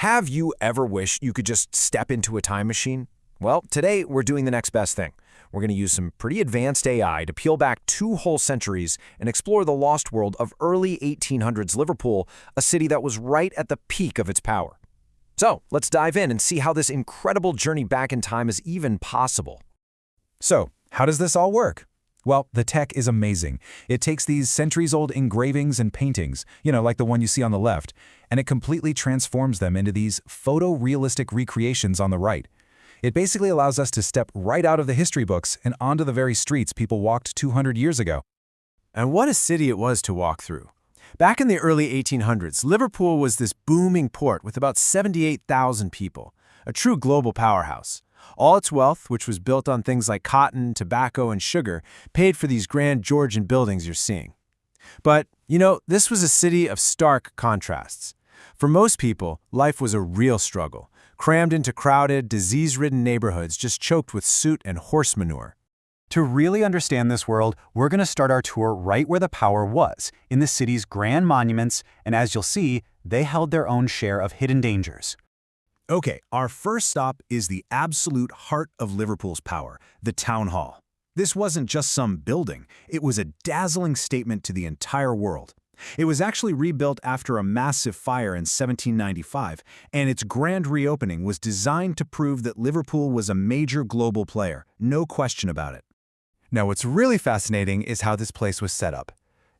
Have you ever wished you could just step into a time machine? Well, today we're doing the next best thing. We're going to use some pretty advanced AI to peel back 2 whole centuries and explore the lost world of early 1800s Liverpool, a city that was right at the peak of its power. So, let's dive in and see how this incredible journey back in time is even possible. So, how does this all work? Well, the tech is amazing. It takes these centuries-old engravings and paintings, like the one you see on the left, and it completely transforms them into these photorealistic recreations on the right. It basically allows us to step right out of the history books and onto the very streets people walked 200 years ago. And what a city it was to walk through. Back in the early 1800s, Liverpool was this booming port with about 78,000 people, a true global powerhouse. All its wealth, which was built on things like cotton, tobacco, and sugar, paid for these grand Georgian buildings you're seeing. But, this was a city of stark contrasts. For most people, life was a real struggle, crammed into crowded, disease-ridden neighborhoods just choked with soot and horse manure. To really understand this world, we're going to start our tour right where the power was, in the city's grand monuments, and as you'll see, they held their own share of hidden dangers. Okay, our first stop is the absolute heart of Liverpool's power, the Town Hall. This wasn't just some building, it was a dazzling statement to the entire world. It was actually rebuilt after a massive fire in 1795, and its grand reopening was designed to prove that Liverpool was a major global player, no question about it. Now, what's really fascinating is how this place was set up.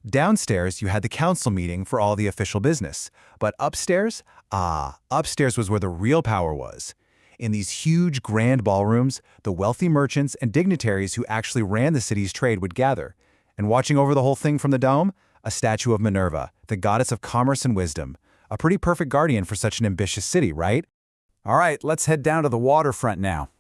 Downstairs, you had the council meeting for all the official business. But upstairs? Upstairs was where the real power was. In these huge grand ballrooms, the wealthy merchants and dignitaries who actually ran the city's trade would gather. And watching over the whole thing from the dome, a statue of Minerva, the goddess of commerce and wisdom. A pretty perfect guardian for such an ambitious city, right? All right, let's head down to the waterfront now.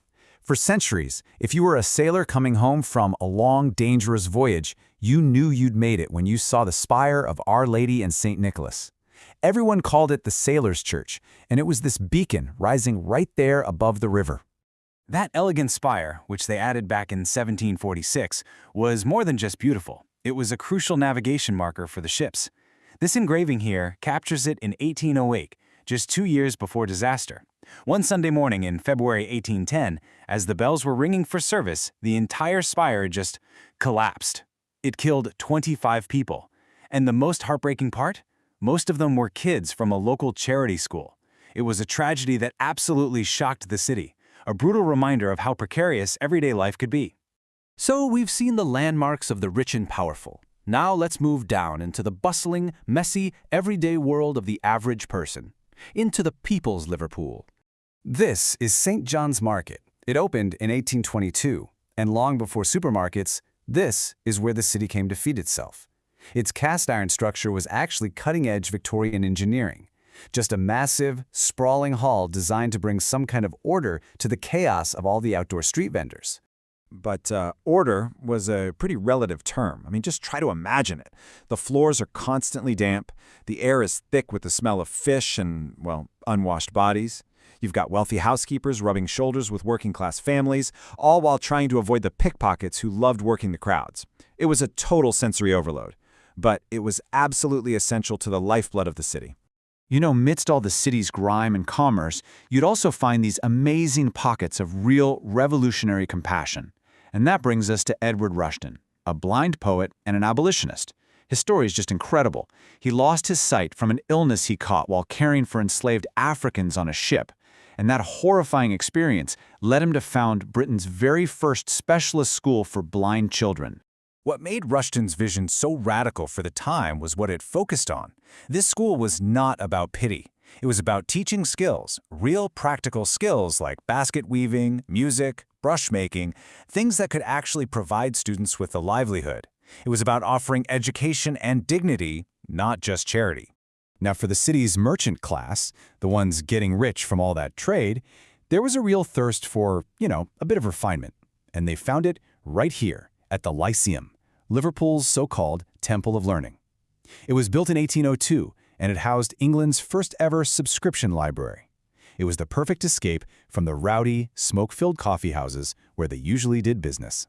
For centuries, if you were a sailor coming home from a long, dangerous voyage, you knew you'd made it when you saw the spire of Our Lady and St. Nicholas. Everyone called it the Sailor's Church, and it was this beacon rising right there above the river. That elegant spire, which they added back in 1746, was more than just beautiful. It was a crucial navigation marker for the ships. This engraving here captures it in 1808, just 2 years before disaster. One Sunday morning in February 1810, as the bells were ringing for service, the entire spire just collapsed. It killed 25 people. And the most heartbreaking part? Most of them were kids from a local charity school. It was a tragedy that absolutely shocked the city, a brutal reminder of how precarious everyday life could be. So we've seen the landmarks of the rich and powerful. Now let's move down into the bustling, messy, everyday world of the average person, into the people's Liverpool. This is St. John's Market. It opened in 1822, and long before supermarkets, this is where the city came to feed itself. Its cast iron structure was actually cutting-edge Victorian engineering, just a massive, sprawling hall designed to bring some kind of order to the chaos of all the outdoor street vendors. But order was a pretty relative term. Just try to imagine it. The floors are constantly damp, the air is thick with the smell of fish and, unwashed bodies. You've got wealthy housekeepers rubbing shoulders with working-class families, all while trying to avoid the pickpockets who loved working the crowds. It was a total sensory overload, but it was absolutely essential to the lifeblood of the city. Amidst all the city's grime and commerce, you'd also find these amazing pockets of real revolutionary compassion. And that brings us to Edward Rushton, a blind poet and an abolitionist. His story is just incredible. He lost his sight from an illness he caught while caring for enslaved Africans on a ship. And that horrifying experience led him to found Britain's very first specialist school for blind children. What made Rushton's vision so radical for the time was what it focused on. This school was not about pity. It was about teaching skills, real practical skills like basket weaving, music, brush making, things that could actually provide students with a livelihood. It was about offering education and dignity, not just charity. Now, for the city's merchant class, the ones getting rich from all that trade, there was a real thirst for, a bit of refinement. And they found it right here at the Lyceum, Liverpool's so-called Temple of Learning. It was built in 1802, and it housed England's first ever subscription library. It was the perfect escape from the rowdy, smoke-filled coffee houses where they usually did business.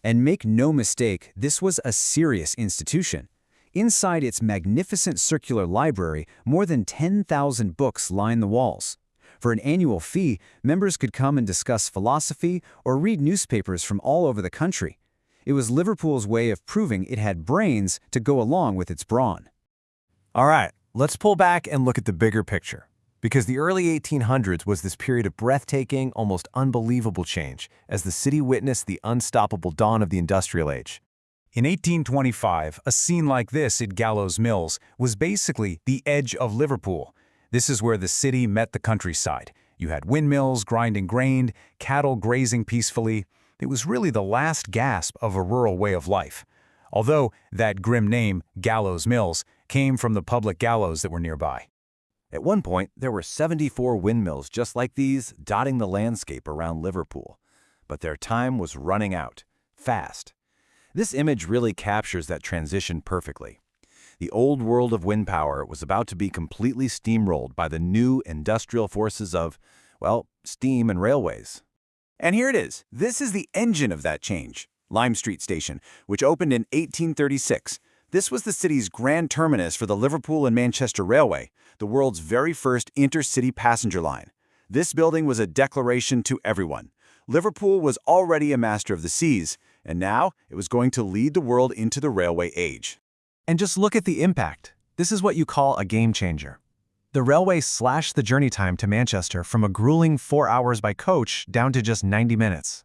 And make no mistake, this was a serious institution. Inside its magnificent circular library, more than 10,000 books line the walls. For an annual fee, members could come and discuss philosophy or read newspapers from all over the country. It was Liverpool's way of proving it had brains to go along with its brawn. All right, let's pull back and look at the bigger picture. Because the early 1800s was this period of breathtaking, almost unbelievable change as the city witnessed the unstoppable dawn of the industrial age. In 1825, a scene like this at Gallows Mills was basically the edge of Liverpool. This is where the city met the countryside. You had windmills grinding grain, cattle grazing peacefully. It was really the last gasp of a rural way of life. Although that grim name, Gallows Mills, came from the public gallows that were nearby. At one point, there were 74 windmills just like these dotting the landscape around Liverpool. But their time was running out, fast. This image really captures that transition perfectly. The old world of wind power was about to be completely steamrolled by the new industrial forces of, well, steam and railways. And here it is. This is the engine of that change. Lime Street Station, which opened in 1836. This was the city's grand terminus for the Liverpool and Manchester Railway, the world's very first intercity passenger line. This building was a declaration to everyone. Liverpool was already a master of the seas, and now it was going to lead the world into the railway age. And just look at the impact. This is what you call a game changer. The railway slashed the journey time to Manchester from a grueling 4 hours by coach down to just 90 minutes.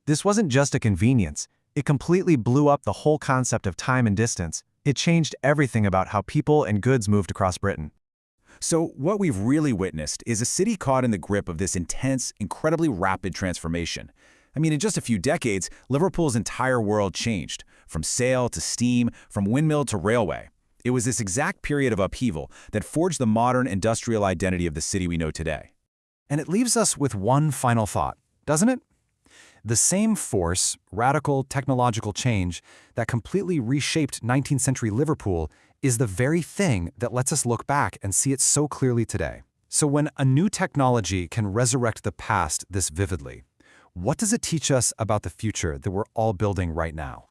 This wasn't just a convenience. It completely blew up the whole concept of time and distance. It changed everything about how people and goods moved across Britain. So what we've really witnessed is a city caught in the grip of this intense, incredibly rapid transformation. I mean, in just a few decades, Liverpool's entire world changed, from sail to steam, from windmill to railway. It was this exact period of upheaval that forged the modern industrial identity of the city we know today. And it leaves us with one final thought, doesn't it? The same force, radical technological change, that completely reshaped 19th century Liverpool is the very thing that lets us look back and see it so clearly today. So when a new technology can resurrect the past this vividly, what does it teach us about the future that we're all building right now?